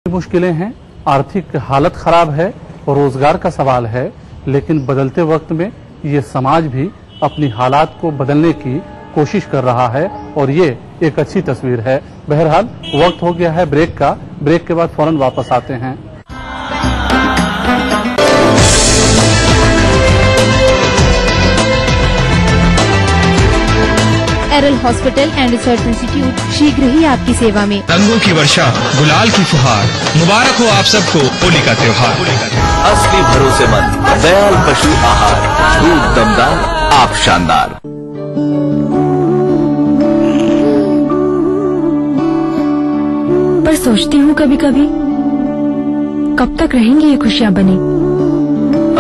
मुश्किलें हैं, आर्थिक हालत खराब है, रोजगार का सवाल है, लेकिन बदलते वक्त में ये समाज भी अपनी हालात को बदलने की कोशिश कर रहा है और ये एक अच्छी तस्वीर है। बहरहाल वक्त हो गया है ब्रेक का, ब्रेक के बाद फौरन वापस आते हैं। एरल हॉस्पिटल एंड रिसर्च इंस्टीट्यूट शीघ्र ही आपकी सेवा में। रंगों की वर्षा, गुलाल की फुहार, मुबारक हो आप सबको होली का त्योहार। असली भरोसेमंद दयाल पशु आहार, दूध दमदार, आप शानदार। पर सोचती हूँ कभी कभी, कब तक रहेंगी ये खुशियाँ बनी।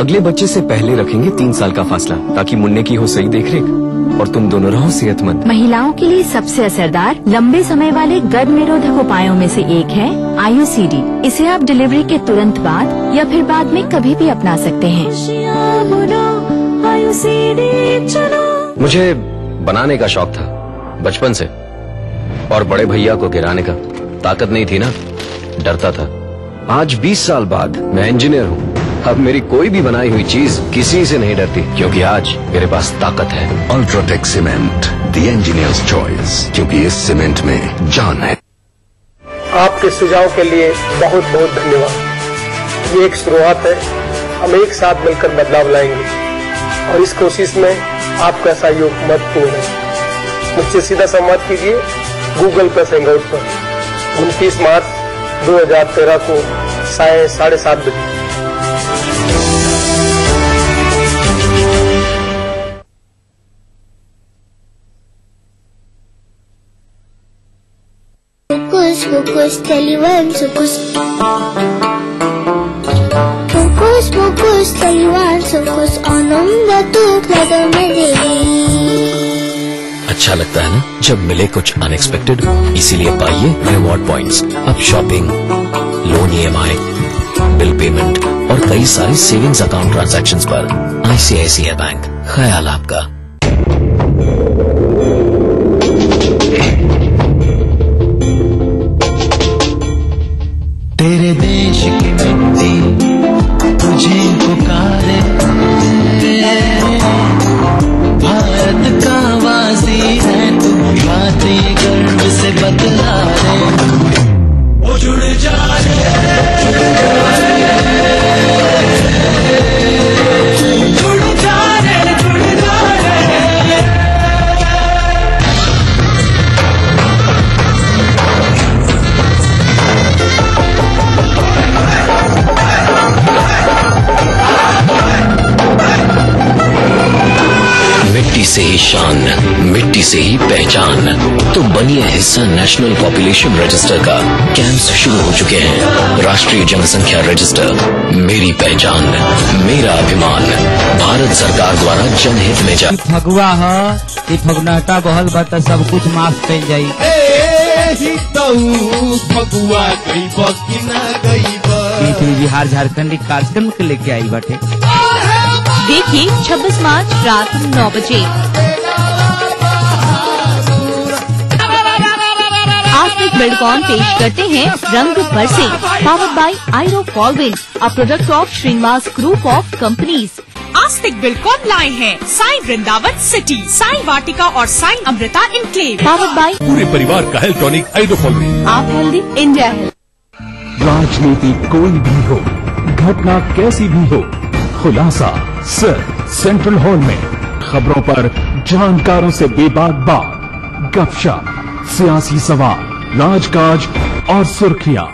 अगले बच्चे से पहले रखेंगे 3 साल का फासला, ताकि मुन्ने की हो सही देखरेख और तुम दोनों रहो सेहतमंद। महिलाओं के लिए सबसे असरदार लंबे समय वाले गर्भ निरोधक उपायों में से एक है IUCD। इसे आप डिलीवरी के तुरंत बाद या फिर बाद में कभी भी अपना सकते हैं। मुझे बनाने का शौक था बचपन से, और बड़े भैया को गिराने का। ताकत नहीं थी ना, डरता था। आज 20 साल बाद मैं इंजीनियर हूँ। अब मेरी कोई भी बनाई हुई चीज किसी से नहीं डरती, क्योंकि आज मेरे पास ताकत है। UltraTech cement, the engineers choice, क्योंकि इस सीमेंट में जान है। आपके सुझाव के लिए बहुत बहुत धन्यवाद। ये एक शुरुआत है, हम एक साथ मिलकर बदलाव लाएंगे और इस कोशिश में आपका सहयोग महत्वपूर्ण है। मुझसे सीधा संवाद कीजिए गूगल प्लस हैंगआउट पर 29 मार्च 2013 को 7:30 बजे। Focus, Taliban, focus. Focus, Taliban, focus. आनंद तो लगा मेरे। अच्छा लगता है ना जब मिले कुछ अनएक्सपेक्टेड, इसीलिए पाइए रिवॉर्ड पॉइंट्स। अब shopping, loan EMI, bill payment और कई सारे सेविंग्स अकाउंट ट्रांजैक्शंस पर ICICI बैंक, ख्याल आपका। तेरे देश की मिट्टी तुझे पुकारे, भारत का वासी है तू, बात ये गर्व से बतला रे। वो जुड़ जा रे, जुड़ जा रे, जुड़ जा रे, जुड़ जा रे। मिट्टी से ही शान, मिट्टी से ही पहचान। तो बनिए हिस्सा नेशनल पॉपुलेशन रजिस्टर का। कैंप्स शुरू हो चुके हैं। राष्ट्रीय जनसंख्या रजिस्टर, मेरी पहचान, मेरा अभिमान, भारत सरकार द्वारा जनहित में जारी। फगुआ है, फगुनाटा बहल बता सब कुछ माफ कर जाई। फगुआ गई बकी ना गई। बिहार झारखंड कार्यक्रम के लेके आई बाटे। देखिए 26 मार्च रात 9 बजे। आस्तिक बिल्डकॉन पेश करते हैं रंग बरसे, पावर्ड बाय आयरो फॉलविन, a product of Srinivas group of companies. Astik Buildcon लाए हैं साई वृंदावन सिटी, साई वाटिका और Sai Amrita enclave. Powered by पूरे परिवार का हेल्थ टॉनिक आयरो फॉलविन। आप हेल्दी, इंडिया हेल्थ। राजनीति कोई भी हो, घटना कैसी भी हो, खुलासा सिर्फ सेंट्रल हॉल में। खबरों पर जानकारों से बेबाक बात, गपशप, सियासी सवाल, राजकाज और सुर्खियां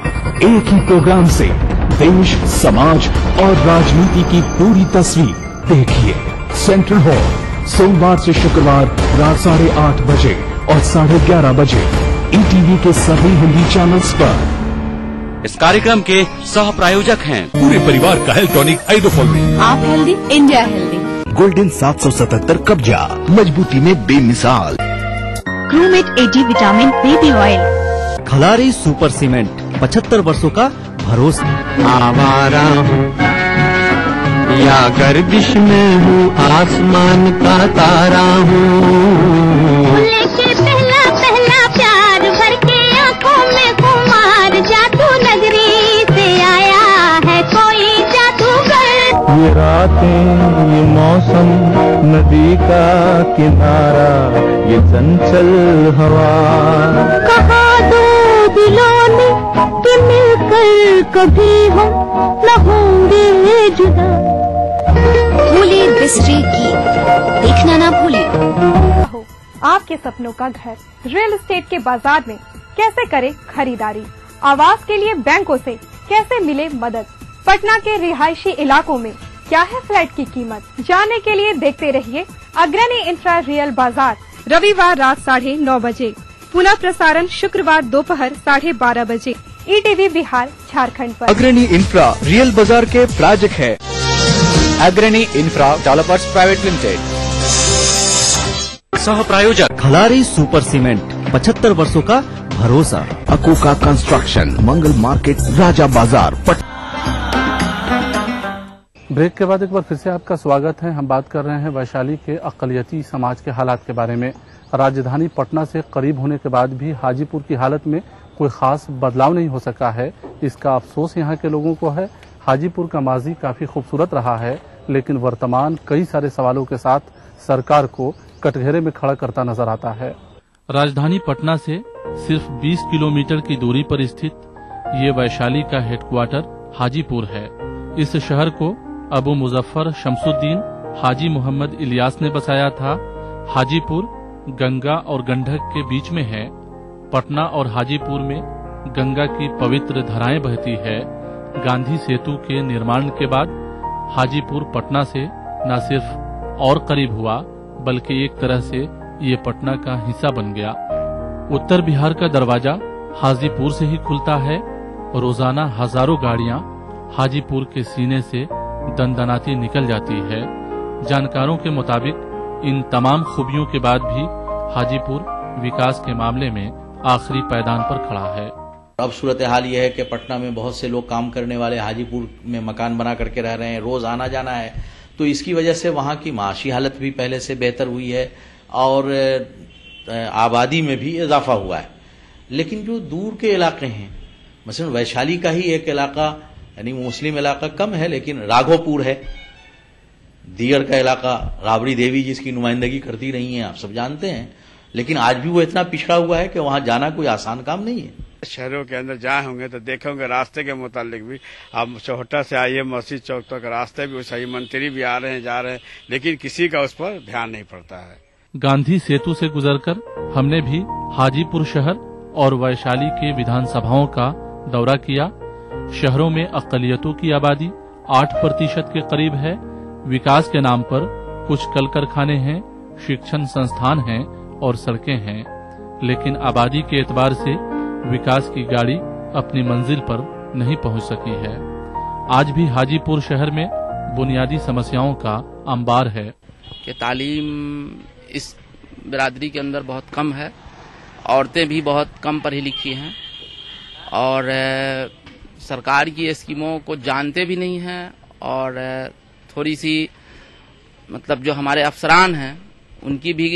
एक ही प्रोग्राम से देश, समाज और राजनीति की पूरी तस्वीर देखिए। सेंट्रल हॉल, सोमवार से शुक्रवार रात 8:30 बजे और 11:30 बजे ETV के सभी हिंदी चैनल्स पर। इस कार्यक्रम के सह प्रायोजक हैं पूरे परिवार का हेल्थ टॉनिक आयरो फॉलविन। आप हेल्दी, इंडिया हेल्दी। गोल्डन 777 कब्जा, मजबूती में बेमिसाल। Crewmate AG vitamin baby oil. Khalari super cement, 75 वर्षों का भरोसा। आवारा हूँ या गर्दिश में हूँ, आसमान का तारा हूँ। लेके पहला पहला प्यार भर के आंखों में कुमार जादू नगरी। ये रातें, ये मौसम, नदी का किनारा, ये चंचल हवा। कहा दो दिलों ने कि मिलकर कभी हम न होंगे जुदा। भूले बिसरे गीत देखना ना भूले। आपके सपनों का घर रियल एस्टेट के बाजार में कैसे करें खरीदारी, आवास के लिए बैंकों से कैसे मिले मदद, पटना के रिहायशी इलाकों में क्या है फ्लैट की कीमत, जानने के लिए देखते रहिए अग्रणी इंफ्रा रियल बाजार। रविवार रात 9:30 बजे, पुनः प्रसारण शुक्रवार दोपहर 12:30 बजे, ETV बिहार झारखंड पर। अग्रणी इंफ्रा रियल बाजार के प्रायोजक है अग्रणी इंफ्रा डेवलपर्स प्राइवेट लिमिटेड। सह प्रायोजक खलारी सुपर सीमेंट, 75 वर्षों का भरोसा। अकूका कंस्ट्रक्शन, मंगल मार्केट, राजा बाजार। ब्रेक के बाद एक बार फिर से आपका स्वागत है। हम बात कर रहे हैं वैशाली के अक़लियती समाज के हालात के बारे में। राजधानी पटना से करीब होने के बाद भी हाजीपुर की हालत में कोई खास बदलाव नहीं हो सका है। इसका अफसोस यहाँ के लोगों को है। हाजीपुर का माजी काफी खूबसूरत रहा है, लेकिन वर्तमान कई सारे सवालों के साथ सरकार को कटघरे में खड़ा करता नजर आता है। राजधानी पटना से सिर्फ 20 किलोमीटर की दूरी पर स्थित ये वैशाली का हेडक्वार्टर हाजीपुर है। इस शहर को अबू मुजफ्फर शमसुद्दीन हाजी मोहम्मद इलियास ने बसाया था। हाजीपुर गंगा और गंडक के बीच में है। पटना और हाजीपुर में गंगा की पवित्र धाराएं बहती है। गांधी सेतु के निर्माण के बाद हाजीपुर पटना से न सिर्फ और करीब हुआ, बल्कि एक तरह से ये पटना का हिस्सा बन गया। उत्तर बिहार का दरवाजा हाजीपुर से ही खुलता है। रोजाना हजारों गाड़ियां हाजीपुर के सीने से दनदनाती निकल जाती है। जानकारों के मुताबिक इन तमाम खूबियों के बाद भी हाजीपुर विकास के मामले में आखिरी पैदान पर खड़ा है। अब सूरत हाल यह है कि पटना में बहुत से लोग काम करने वाले हाजीपुर में मकान बना करके रह रहे हैं, रोज आना जाना है, तो इसकी वजह से वहाँ की माशी हालत भी पहले से बेहतर हुई है और आबादी में भी इजाफा हुआ है। लेकिन जो दूर के इलाके हैं, मसलन वैशाली का ही एक इलाका यानी मुस्लिम इलाका कम है, लेकिन राघोपुर है, दिगर का इलाका राबड़ी देवी जिसकी नुमाइंदगी करती रही है, आप सब जानते हैं, लेकिन आज भी वो इतना पिछड़ा हुआ है कि वहां जाना कोई आसान काम नहीं है। शहरों के अंदर जाए होंगे तो देखेंगे रास्ते के मुतालिक भी, आप चौहटा से आइए मस्जिद चौक तक रास्ते भी सही, मंत्री भी आ रहे हैं जा रहे हैं, लेकिन किसी का उस पर ध्यान नहीं पड़ता है। गांधी सेतु से गुजरकर हमने भी हाजीपुर शहर और वैशाली के विधानसभाओं का दौरा किया। शहरों में अक़लियतों की आबादी 8% के करीब है। विकास के नाम पर कुछ कल कारखाने हैं, शिक्षण संस्थान हैं और सड़कें हैं, लेकिन आबादी के एतबार से विकास की गाड़ी अपनी मंजिल पर नहीं पहुंच सकी है। आज भी हाजीपुर शहर में बुनियादी समस्याओं का अंबार है कि तालीम इस बिरादरी के अंदर बहुत कम है, औरतें भी बहुत कम पढ़ी लिखी हैं और सरकार की स्कीमों को जानते भी नहीं हैं और थोड़ी सी मतलब जो हमारे अफसरान हैं उनकी भी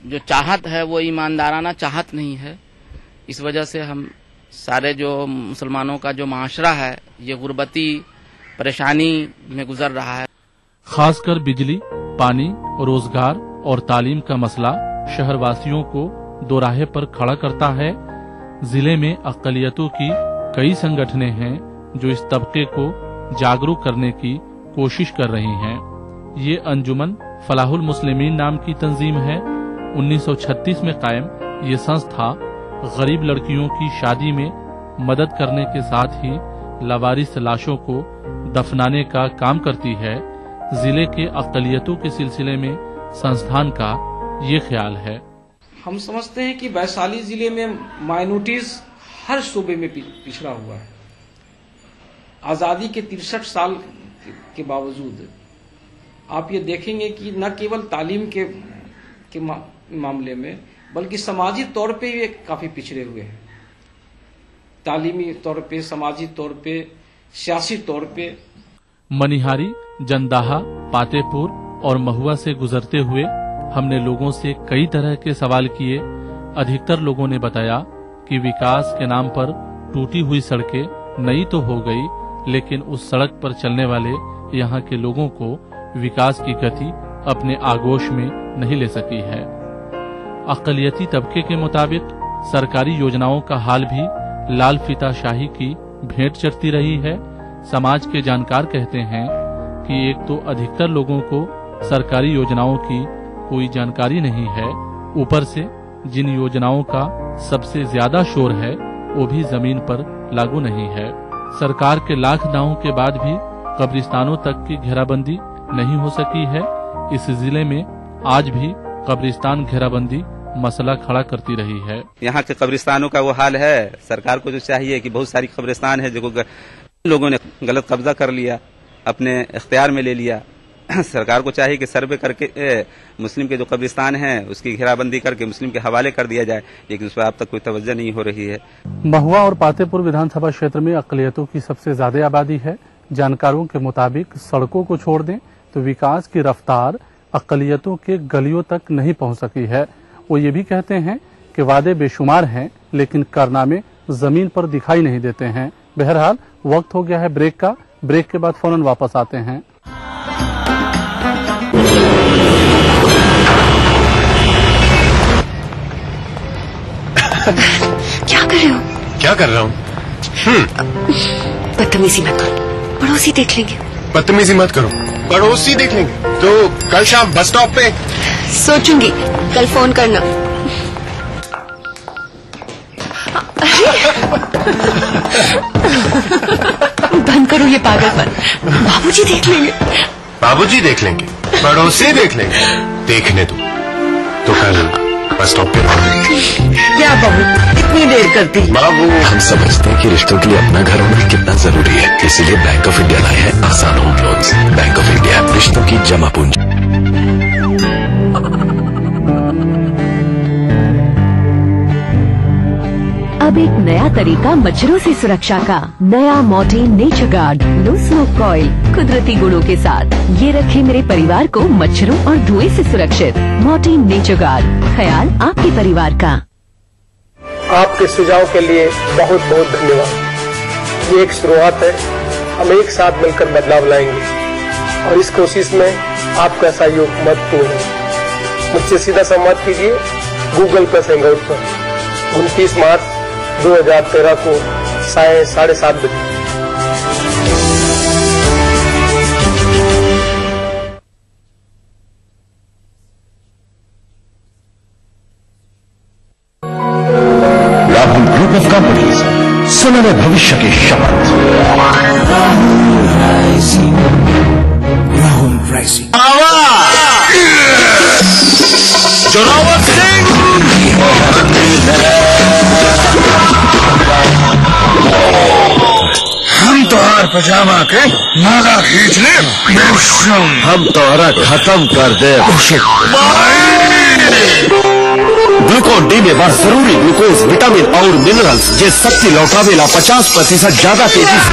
जो चाहत है वो ईमानदाराना चाहत नहीं है। इस वजह से हम सारे जो मुसलमानों का जो माशरा है ये गुर्बती परेशानी में गुजर रहा है। खासकर बिजली, पानी, रोजगार और तालीम का मसला शहरवासियों को दोराहे पर खड़ा करता है। जिले में अक़लियतों की कई संगठनें हैं जो इस तबके को जागरूक करने की कोशिश कर रही हैं। ये अंजुमन फलाहुल मुस्लिमीन नाम की तंजीम है। 1936 में कायम ये संस्था गरीब लड़कियों की शादी में मदद करने के साथ ही लावारिस लाशों को दफनाने का काम करती है। जिले के अक़लियतों के सिलसिले में संस्थान का ये ख्याल है। हम समझते हैं कि वैशाली जिले में माइनॉरिटीज हर शोबे में पिछड़ा हुआ है। आजादी के 63 साल के बावजूद आप ये देखेंगे कि न केवल तालीम के मामले में बल्कि समाजी तौर पे ये काफी पिछड़े हुए हैं। तालीमी तौर पे, समाजी तौर पे, सियासी तौर पे। मनिहारी, जंदाहा, पातेपुर और महुआ से गुजरते हुए हमने लोगों से कई तरह के सवाल किए। अधिकतर लोगों ने बताया कि विकास के नाम पर टूटी हुई सड़कें नई तो हो गई, लेकिन उस सड़क पर चलने वाले यहाँ के लोगों को विकास की गति अपने आगोश में नहीं ले सकी है। अक़लियती तबके के मुताबिक सरकारी योजनाओं का हाल भी लाल फीताशाही की भेंट चढ़ती रही है। समाज के जानकार कहते हैं कि एक तो अधिकतर लोगों को सरकारी योजनाओं की कोई जानकारी नहीं है, ऊपर से जिन योजनाओं का सबसे ज्यादा शोर है वो भी जमीन पर लागू नहीं है। सरकार के लाख दावों के बाद भी कब्रिस्तानों तक की घेराबंदी नहीं हो सकी है। इस जिले में आज भी कब्रिस्तान घेराबंदी मसला खड़ा करती रही है। यहाँ के कब्रिस्तानों का वो हाल है। सरकार को जो चाहिए कि बहुत सारी कब्रिस्तान है जो लोगों ने गलत कब्जा कर लिया, अपने इख्तियार में ले लिया। सरकार को चाहिए कि सर्वे करके मुस्लिम के जो कब्रिस्तान हैं उसकी घेराबंदी करके मुस्लिम के हवाले कर दिया जाए, लेकिन उस पर अब तक कोई तवज्जो नहीं हो रही है। महुआ और पातेपुर विधानसभा क्षेत्र में अक़लियतों की सबसे ज्यादा आबादी है। जानकारों के मुताबिक सड़कों को छोड़ दें तो विकास की रफ्तार अक़लियतों के गलियों तक नहीं पहुंच सकी है। वो ये भी कहते हैं कि वादे बेशुमार हैं लेकिन कारनामे जमीन पर दिखाई नहीं देते हैं। बहरहाल वक्त हो गया है ब्रेक का। ब्रेक के बाद फौरन वापस आते हैं। क्या कर रहे हो? क्या कर रहा हूँ? बदतमीजी मत करो, पड़ोसी देख लेंगे। बदतमीजी मत करो, पड़ोसी देख लेंगे। तो कल शाम बस स्टॉप पे सोचूंगी, कल फोन करना। बंद करो ये पागलपन, बाबूजी देख लेंगे। बाबूजी देख लेंगे, पड़ोसी देख लेंगे, देखने दो। तो कल बस स्टॉप पे क्या बहू इतनी देर करती? बाबू, हम समझते हैं कि रिश्तों के लिए अपना घर होना कितना जरूरी है, इसीलिए बैंक ऑफ इंडिया लाए हैं आसान home loans. Bank of India, रिश्तों की जमा पूंजी। अब एक नया तरीका मच्छरों से सुरक्षा का। नया Mortein nature guard no smoke coil कुदरती गुणों के साथ ये रखे मेरे परिवार को मच्छरों और धुएं से सुरक्षित। मॉर्टीन नेचर गार्ड, ख्याल आपके परिवार का। आपके सुझाव के लिए बहुत बहुत धन्यवाद। ये एक शुरुआत है, हम एक साथ मिलकर बदलाव लाएंगे और इस कोशिश में आपका सहयोग महत्वपूर्ण है। मुझसे सीधा संवाद कीजिए गूगल प्लस हैंगआउट पर 29 मार्च 2013 को 7:30 बजे। राहुल ग्रुप ऑफ कंपनीज, सुनहरे भविष्य के शपथ। राहुल राइसिंग, जोरावर सिंह, हम तोहार पजामा के नाला खींच ले, हम तोहरा खत्म कर दे। ग्लूकोन डी में बड़ जरूरी ग्लूकोज, विटामिन और मिनरल्स जे शक्ति लौटावेला 50% ज्यादा तेजी से।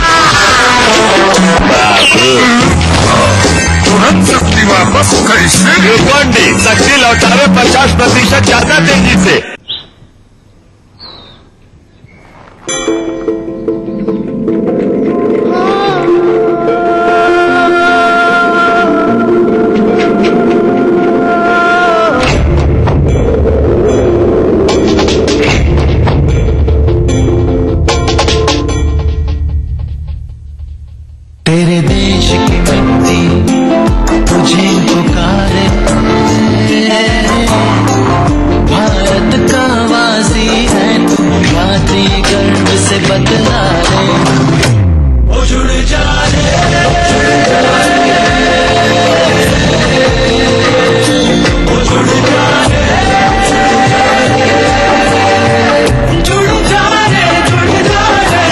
तुरंत शक्ति वापस कैसे? ग्लूकोन डी शक्ति लौटावे 50% ज्यादा तेजी से। तेरे देश की मिट्टी तुझे पुकारे, भारत का वासी है तू, बातें गर्व से बतला रे। ओ जुड़ जा रे, ओ जुड़ जा रे, जुड़ जा रे, जुड़ जा रे।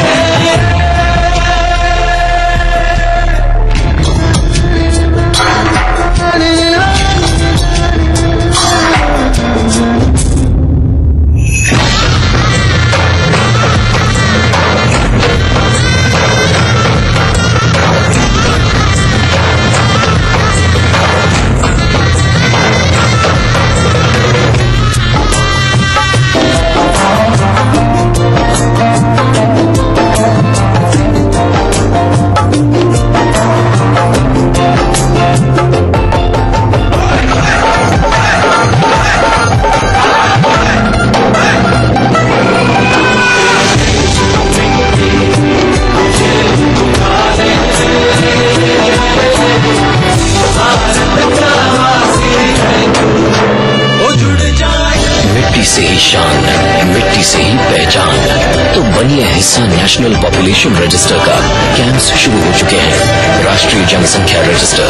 बनिए हिस्सा नेशनल पॉपुलेशन रजिस्टर का। कैंप्स शुरू हो चुके हैं। राष्ट्रीय जनसंख्या रजिस्टर,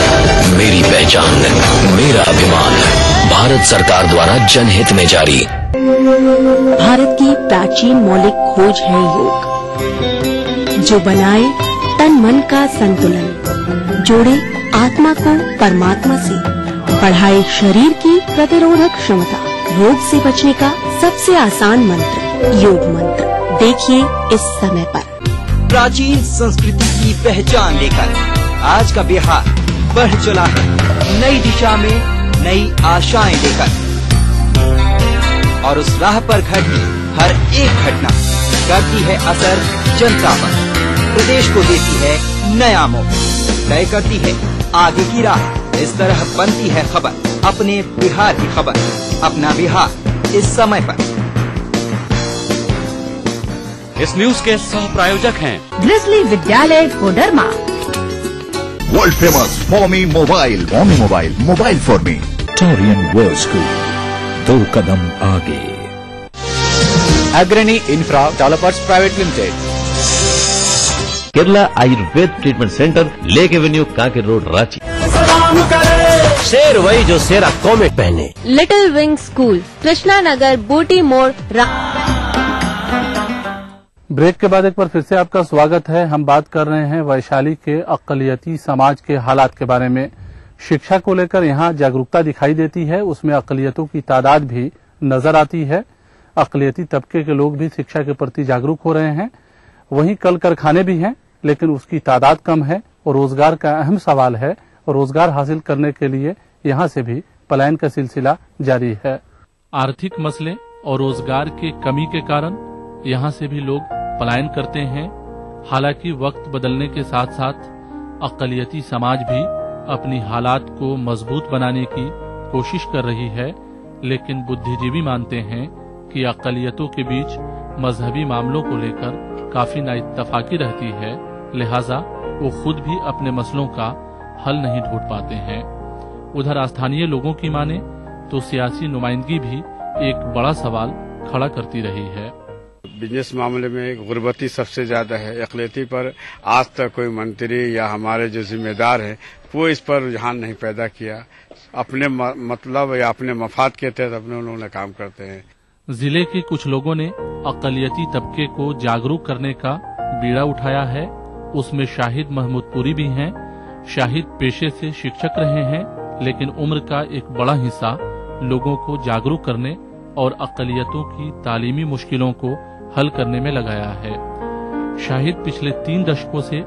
मेरी पहचान, मेरा अभिमान। भारत सरकार द्वारा जनहित में जारी। भारत की प्राचीन मौलिक खोज है योग, जो बनाए तन मन का संतुलन, जोड़े आत्मा को परमात्मा से, बढ़ाए शरीर की प्रतिरोधक क्षमता। रोग से बचने का सबसे आसान मंत्र योग मंत्र। देखिए इस समय पर। प्राचीन संस्कृति की पहचान लेकर आज का बिहार बढ़ चला है नई दिशा में, नई आशाएं लेकर। और उस राह पर घटती हर एक घटना करती है असर जनता पर, प्रदेश को देती है नया मौका, तय करती है आगे की राह। इस तरह बनती है खबर, अपने बिहार की खबर, अपना बिहार इस समय पर। इस न्यूज के सह प्रायोजक हैं Grizzly Vidyalaya Koderma, world famous फॉर्मी mobile, mobile for me, Torian world school, 2 कदम आगे। Agrani infra developers private limited, Kerala Ayurveda treatment centre, lake avenue, Kanke road, Ranchi. शेर वही जो शेरा कॉमेट पहने। Little wing school, Krishna Nagar, Booti Mor. Break के बाद एक बार फिर से आपका स्वागत है। हम बात कर रहे हैं वैशाली के अक़लियती समाज के हालात के बारे में। शिक्षा को लेकर यहाँ जागरूकता दिखाई देती है, उसमें अक़लियतों की तादाद भी नजर आती है। अक़लियती तबके के लोग भी शिक्षा के प्रति जागरूक हो रहे हैं। वहीं कल कारखाने भी हैं, लेकिन उसकी तादाद कम है और रोजगार का अहम सवाल है। रोजगार हासिल करने के लिए यहाँ से भी पलायन का सिलसिला जारी है। आर्थिक मसले और रोजगार की कमी के कारण यहाँ से भी लोग पलायन करते हैं। हालांकि वक्त बदलने के साथ साथ अक़लियती समाज भी अपनी हालात को मजबूत बनाने की कोशिश कर रही है, लेकिन बुद्धिजीवी मानते हैं कि अक़लियतों के बीच मजहबी मामलों को लेकर काफी नाइत्तफाकी रहती है, लिहाजा वो खुद भी अपने मसलों का हल नहीं ढूंढ पाते हैं। उधर स्थानीय लोगों की माने तो सियासी नुमाइंदगी भी एक बड़ा सवाल खड़ा करती रही है। बिजनेस मामले में गुर्बती सबसे ज्यादा है। अक़लियती पर आज तक कोई मंत्री या हमारे जो जिम्मेदार हैं वो इस पर रुझान नहीं पैदा किया। अपने मतलब या अपने मफाद के तहत अपने उन्होंने काम करते हैं। जिले के कुछ लोगों ने अक़लियती तबके को जागरूक करने का बीड़ा उठाया है। उसमें शाहिद महमूदपुरी भी हैं। शाहिद पेशे से शिक्षक रहे हैं, लेकिन उम्र का एक बड़ा हिस्सा लोगों को जागरूक करने और अक़लियतों की तालीमी मुश्किलों को हल करने में लगाया है। शाहिद पिछले 3 दशकों से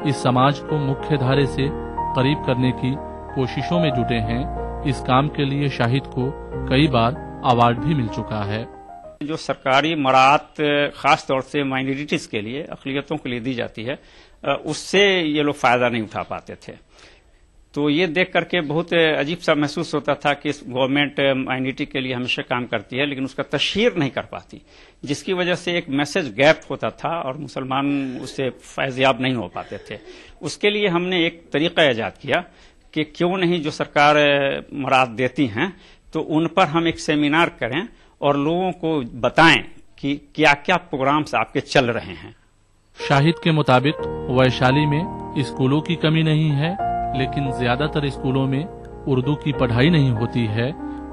इस समाज को मुख्य धारे से करीब करने की कोशिशों में जुटे हैं। इस काम के लिए शाहिद को कई बार अवार्ड भी मिल चुका है। जो सरकारी मराहत खास तौर से माइनॉरिटीज के लिए, अक़लियतों के लिए दी जाती है, उससे ये लोग फायदा नहीं उठा पाते थे। तो ये देख करके बहुत अजीब सा महसूस होता था कि गवर्नमेंट माइनॉरिटी के लिए हमेशा काम करती है, लेकिन उसका तशहीर नहीं कर पाती, जिसकी वजह से एक मैसेज गैप होता था और मुसलमान उससे फैज़याब नहीं हो पाते थे। उसके लिए हमने एक तरीका ईजाद किया कि क्यों नहीं जो सरकार मराहत देती हैं तो उन पर हम एक सेमिनार करें और लोगों को बताएं कि क्या क्या प्रोग्राम्स आपके चल रहे हैं। शाहिद के मुताबिक वैशाली में स्कूलों की कमी नहीं है, लेकिन ज्यादातर स्कूलों में उर्दू की पढ़ाई नहीं होती है।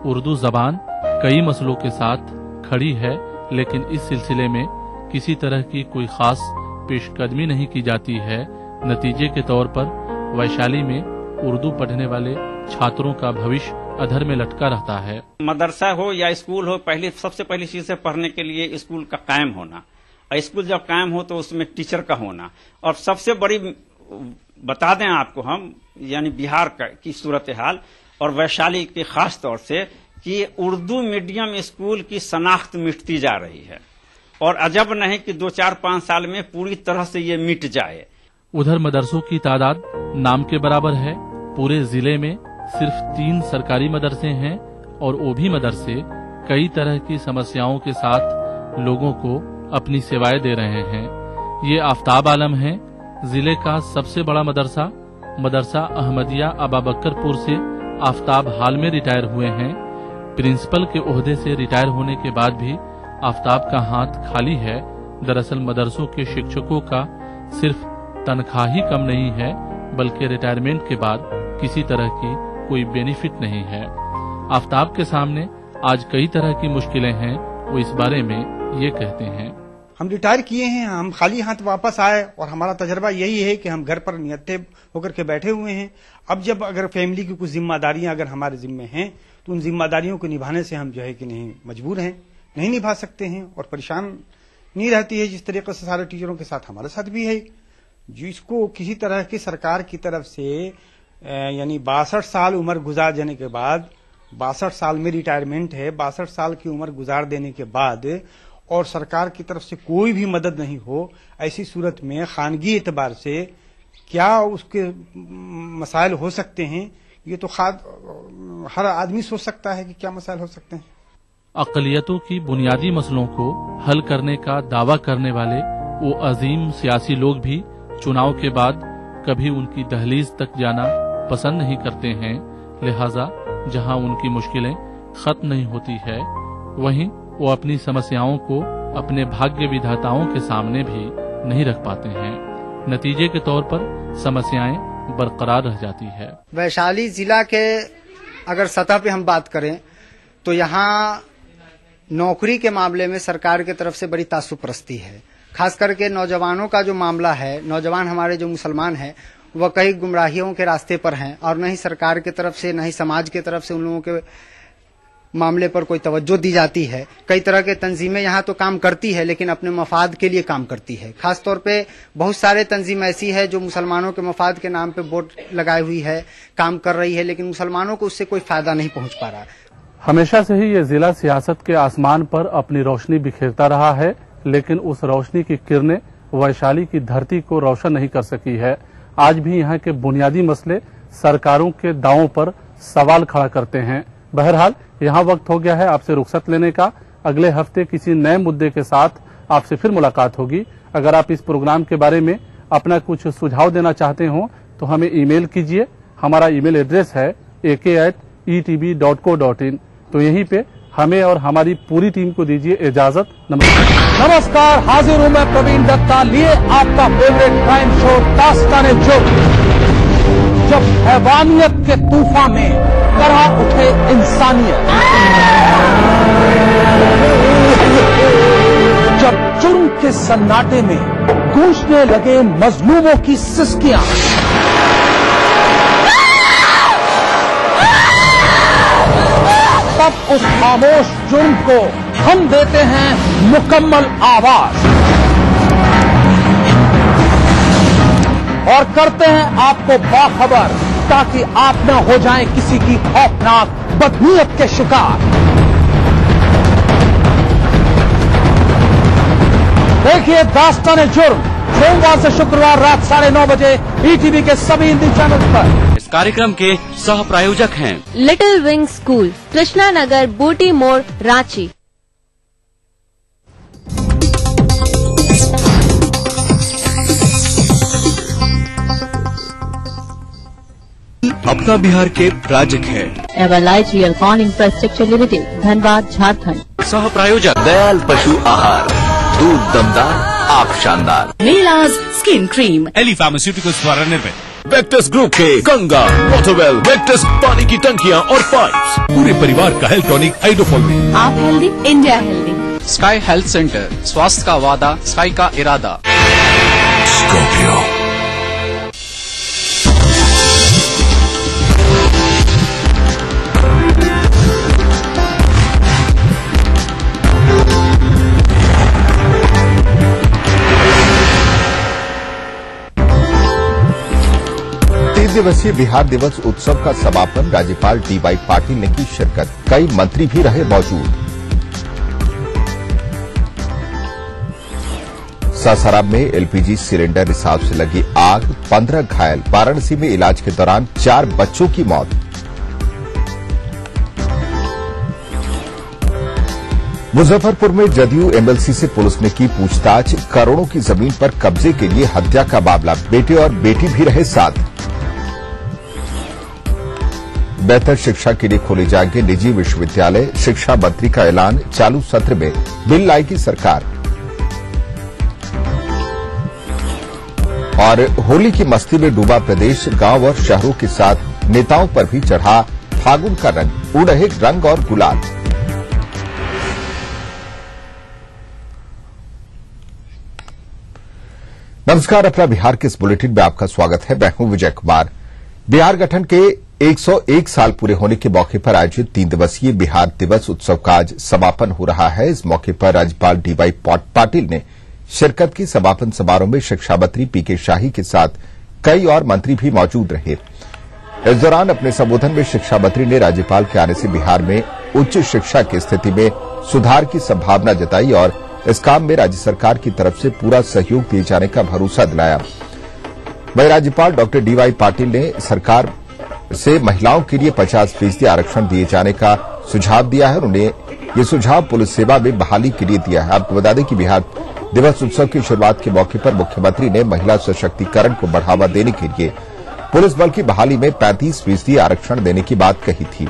उर्दू जबान कई मसलों के साथ खड़ी है, लेकिन इस सिलसिले में किसी तरह की कोई खास पेशकदमी नहीं की जाती है। नतीजे के तौर पर वैशाली में उर्दू पढ़ने वाले छात्रों का भविष्य अधर में लटका रहता है। मदरसा हो या स्कूल हो, सबसे पहली चीज है पढ़ने के लिए स्कूल का कायम होना। और स्कूल जब कायम हो तो उसमें टीचर का होना। और सबसे बड़ी बता दें आपको हम, यानी बिहार की सूरत हाल और वैशाली के खास तौर से, कि उर्दू मीडियम स्कूल की शनाख्त मिटती जा रही है और अजब नहीं कि 2-4-5 साल में पूरी तरह से ये मिट जाए। उधर मदरसों की तादाद नाम के बराबर है। पूरे जिले में सिर्फ 3 सरकारी मदरसे हैं और वो भी मदरसे कई तरह की समस्याओं के साथ लोगों को अपनी सेवाएं दे रहे हैं। ये आफ्ताब आलम है, जिले का सबसे बड़ा मदरसा अहमदिया अबाबकरपुर से आफ्ताब हाल में रिटायर हुए हैं। प्रिंसिपल के ओहदे से रिटायर होने के बाद भी आफ्ताब का हाथ खाली है। दरअसल मदरसों के शिक्षकों का सिर्फ तनख्वाह ही कम नहीं है, बल्कि रिटायरमेंट के बाद किसी तरह की कोई बेनिफिट नहीं है। आफ्ताब के सामने आज कई तरह की मुश्किलें हैं। वो इस बारे में ये कहते हैं। हम रिटायर किए हैं, हम खाली हाथ वापस आए और हमारा तजर्बा यही है कि हम घर पर नियत्ते होकर के बैठे हुए हैं। अब जब अगर फैमिली की कुछ जिम्मेदारियां अगर हमारे जिम्मे हैं तो उन जिम्मेदारियों को निभाने से हम जो है कि नहीं मजबूर हैं, नहीं निभा सकते हैं और परेशान नहीं रहती है। जिस तरीके से सारे टीचरों के साथ हमारे साथ भी है, जिसको किसी तरह की सरकार की तरफ से यानी 62 साल उम्र गुजार देने के बाद, 62 साल में रिटायरमेंट है, 62 साल की उम्र गुजार देने के बाद और सरकार की तरफ से कोई भी मदद नहीं हो, ऐसी सूरत में खानगी एतबार से क्या उसके मसाइल हो सकते हैं, ये तो हर आदमी सोच सकता है कि क्या मसाइल हो सकते हैं। अक़लियतों की बुनियादी मसलों को हल करने का दावा करने वाले वो अजीम सियासी लोग भी चुनाव के बाद कभी उनकी दहलीज तक जाना पसंद नहीं करते हैं। लिहाजा जहां उनकी मुश्किलें खत्म नहीं होती है, वहीं वो अपनी समस्याओं को अपने भाग्य विधाताओं के सामने भी नहीं रख पाते हैं। नतीजे के तौर पर समस्याएं बरकरार रह जाती है। वैशाली जिला के अगर सतह पे हम बात करें तो यहाँ नौकरी के मामले में सरकार की तरफ से बड़ी तासुपरस्ती है। खास करके नौजवानों का जो मामला है, नौजवान हमारे जो मुसलमान हैं वह कई गुमराहियों के रास्ते पर हैं और न ही सरकार की तरफ से न ही समाज की तरफ से उन लोगों के मामले पर कोई तवज्जो दी जाती है। कई तरह के तंजीमें यहाँ तो काम करती है लेकिन अपने मफाद के लिए काम करती है। खास तौर पे बहुत सारे तंजीम ऐसी है जो मुसलमानों के मफाद के नाम पे वोट लगाई हुई है, काम कर रही है, लेकिन मुसलमानों को उससे कोई फायदा नहीं पहुंच पा रहा। हमेशा से ही ये जिला सियासत के आसमान पर अपनी रोशनी बिखेरता रहा है, लेकिन उस रोशनी की किरणें वैशाली की धरती को रोशन नहीं कर सकी है। आज भी यहाँ के बुनियादी मसले सरकारों के दावों पर सवाल खड़ा करते हैं। बहरहाल यहाँ वक्त हो गया है आपसे रुखसत लेने का। अगले हफ्ते किसी नए मुद्दे के साथ आपसे फिर मुलाकात होगी। अगर आप इस प्रोग्राम के बारे में अपना कुछ सुझाव देना चाहते हो तो हमें ईमेल कीजिए। हमारा ईमेल एड्रेस है ak@etb.co.in। तो यहीं पे हमें और हमारी पूरी टीम को दीजिए इजाजत। नमस्कार, हाजिर हूँ मैं प्रवीण दत्ता, लिए आपका फेवरेट क्राइम शो दास्तान-ए-जुर्म। जब हैवानियत के तूफान में करहा उठे इंसानियत, जब जुर्म के सन्नाटे में गूंजने लगे मजलूमों की सिसकियां, तब उस खामोश जुर्म को हम देते हैं मुकम्मल आवाज और करते हैं आपको बाखबर, ताकि आप न हो जाएं किसी की खौफनाक बदनीयत के शिकार। देखिए दास्तान-ए-जुर्म सोमवार से शुक्रवार रात 9:30 बजे ईटीवी के सभी हिंदी चैनल पर। इस कार्यक्रम के सह प्रायोजक हैं little wing school, Krishna Nagar, Booti Mor, Ranchi. अपना बिहार के प्रायोजक है Everlight Realcon infrastructure limited, Dhanbad, Jharkhand. सह प्रायोजक दयाल पशु आहार, दूध दमदार, आप शानदार। नीलाज स्किन क्रीम, एली फार्मास्यूटिकल्स द्वारा निर्मित। वेक्टस ग्रुप के गंगा, वाटरवेल, वेक्टस पानी की टंकियां और पाइप्स, पूरे परिवार का हेल्थ टॉनिक हाइड्रोफॉल। आप healthy, India healthy. Sky health centre, स्वास्थ्य का वादा, स्काई का इरादा। स्कॉर्पियो। दिवसीय बिहार दिवस उत्सव का समापन राज्यपाल डी.वाई. पाटिल ने की शिरकत। कई मंत्री भी रहे मौजूद। सासाराम में एलपीजी सिलेंडर रिसाव से लगी आग, 15 घायल। वाराणसी में इलाज के दौरान 4 बच्चों की मौत। मुजफ्फरपुर में जदयू एमएलसी से पुलिस ने की पूछताछ। करोड़ों की जमीन पर कब्जे के लिए हत्या का मामला। बेटे और बेटी भी रहे साथ। बेहतर शिक्षा के लिए खोले जाएंगे निजी विश्वविद्यालय। शिक्षा मंत्री का ऐलान। चालू सत्र में बिल लाएगी सरकार। और होली की मस्ती में डूबा प्रदेश, गांव और शहरों के साथ नेताओं पर भी चढ़ा फागुन का रंग, उड़ रहे रंग और गुलाल। नमस्कार, अपना बिहार के इस बुलेटिन में आपका स्वागत है। मैं हूं विजय कुमार। बिहार गठन के 101 साल पूरे होने के मौके पर आयोजित 3 दिवसीय बिहार दिवस उत्सव का आज समापन हो रहा है। इस मौके पर राज्यपाल डीवाई पाटिल ने शिरकत की। समापन समारोह में शिक्षा मंत्री पीके शाही के साथ कई और मंत्री भी मौजूद रहे। इस दौरान अपने संबोधन में शिक्षा मंत्री ने राज्यपाल के आने से बिहार में उच्च शिक्षा की स्थिति में सुधार की संभावना जताई और इस काम में राज्य सरकार की तरफ से पूरा सहयोग दिए जाने का भरोसा दिलाया। वहीं राज्यपाल डॉक्टर डीवाई पाटिल ने सरकार से महिलाओं के लिए 50% आरक्षण दिए जाने का सुझाव दिया है। उन्होंने ये सुझाव पुलिस सेवा में बहाली के लिए दिया है। आपको बता दें कि बिहार दिवस उत्सव की शुरुआत के मौके पर मुख्यमंत्री ने महिला सशक्तिकरण को बढ़ावा देने के लिए पुलिस बल की बहाली में 35% आरक्षण देने की बात कही थी।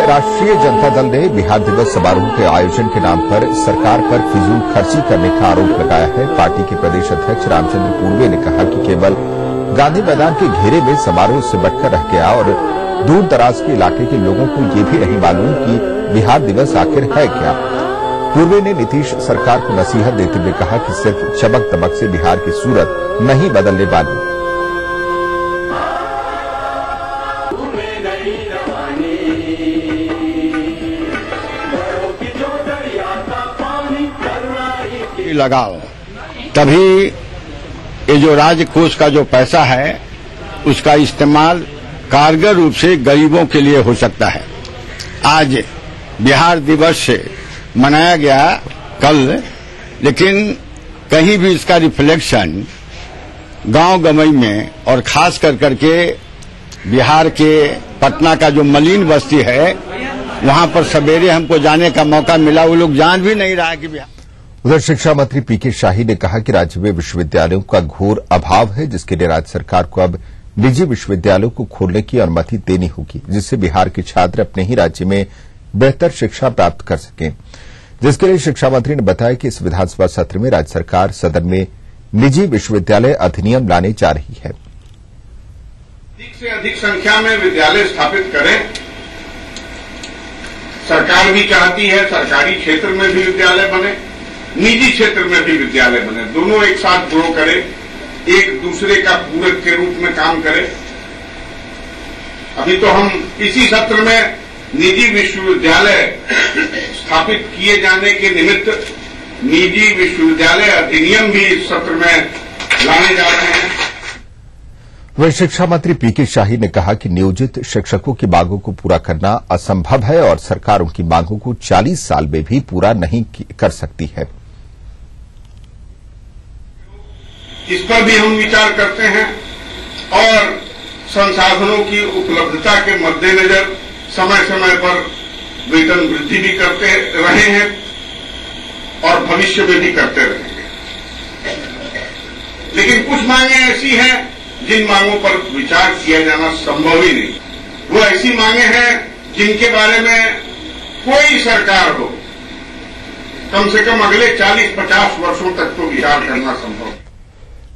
राष्ट्रीय जनता दल ने बिहार दिवस समारोह के आयोजन के नाम पर सरकार पर फिजूल खर्ची करने का आरोप लगाया है। पार्टी के प्रदेश अध्यक्ष रामचंद्र पूर्वे ने कहा कि केवल गांधी मैदान के घेरे में समारोह सिमटकर रह गया और दूर दराज के इलाके के लोगों को ये भी नहीं मालूम कि बिहार दिवस आखिर है क्या। पूर्वे ने नीतीश सरकार को नसीहत देते हुए कहा कि सिर्फ चमक दमक से बिहार की सूरत नहीं बदलने वाली। लगाओ तभी ये जो राज्य कोष का जो पैसा है उसका इस्तेमाल कारगर रूप से गरीबों के लिए हो सकता है। आज बिहार दिवस से मनाया गया कल, लेकिन कहीं भी इसका रिफ्लेक्शन गांव गमई में और खास कर करके बिहार के पटना का जो मलिन बस्ती है वहां पर सवेरे हमको जाने का मौका मिला, वो लोग जान भी नहीं रहा कि बिहार। उधर शिक्षा मंत्री पीके शाही ने कहा कि राज्य में विश्वविद्यालयों का घोर अभाव है, जिसके लिए राज्य सरकार को अब निजी विश्वविद्यालयों को खोलने की अनुमति देनी होगी, जिससे बिहार के छात्र अपने ही राज्य में बेहतर शिक्षा प्राप्त कर सकें। जिसके लिए शिक्षा मंत्री ने बताया कि इस विधानसभा सत्र में राज्य सरकार सदन में निजी विश्वविद्यालय अधिनियम लाने जा रही है। अधिक से अधिक संख्या में विद्यालय स्थापित करें। सरकार भी चाहती है सरकारी क्षेत्र में भी विद्यालय बने, निजी क्षेत्र में भी विद्यालय बने, दोनों एक साथ ग्रो करें, एक दूसरे का पूरक के रूप में काम करें। अभी तो हम इसी सत्र में निजी विश्वविद्यालय स्थापित किए जाने के निमित्त निजी विश्वविद्यालय अधिनियम भी इस सत्र में लाने जा रहे हैं। वहीं शिक्षा मंत्री पीके शाही ने कहा कि नियोजित शिक्षकों की मांगों को पूरा करना असंभव है और सरकार उनकी मांगों को 40 साल में भी पूरा नहीं कर सकती है। इस पर भी हम विचार करते हैं और संसाधनों की उपलब्धता के मद्देनजर समय समय पर वेतन वृद्धि भी करते रहे हैं और भविष्य में भी करते रहेंगे। लेकिन कुछ मांगें ऐसी हैं जिन मांगों पर विचार किया जाना संभव ही नहीं। वो ऐसी मांगें हैं जिनके बारे में कोई सरकार हो कम से कम अगले 40-50 वर्षों तक तो विचार करना संभव।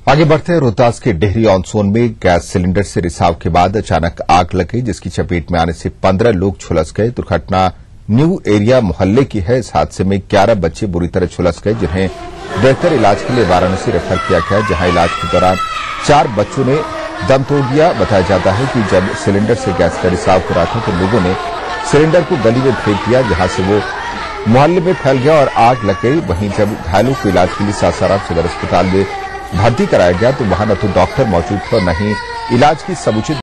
आगे बढ़ते हैं। रोहतास के डेहरी ऑन सोन में गैस सिलेंडर से रिसाव के बाद अचानक आग लग गई, जिसकी चपेट में आने से 15 लोग झुलस गए। दुर्घटना न्यू एरिया मोहल्ले की है। इस हादसे में 11 बच्चे बुरी तरह झुलस गए, जिन्हें बेहतर इलाज के लिए वाराणसी रेफर किया गया, जहां इलाज के दौरान 4 बच्चों ने दम तोड़ दिया। बताया जाता है कि जब सिलेंडर से गैस का रिसाव हो रहा था तो लोगों ने सिलेंडर को गली में फेंक दिया, जहां से वो मोहल्ले में फैल गया और आग लग गई। वहीं जब घायलों को इलाज के लिए सासाराम सदर अस्पताल में भर्ती कराया गया तो वहां न तो डॉक्टर मौजूद थे और न ही इलाज की समुचित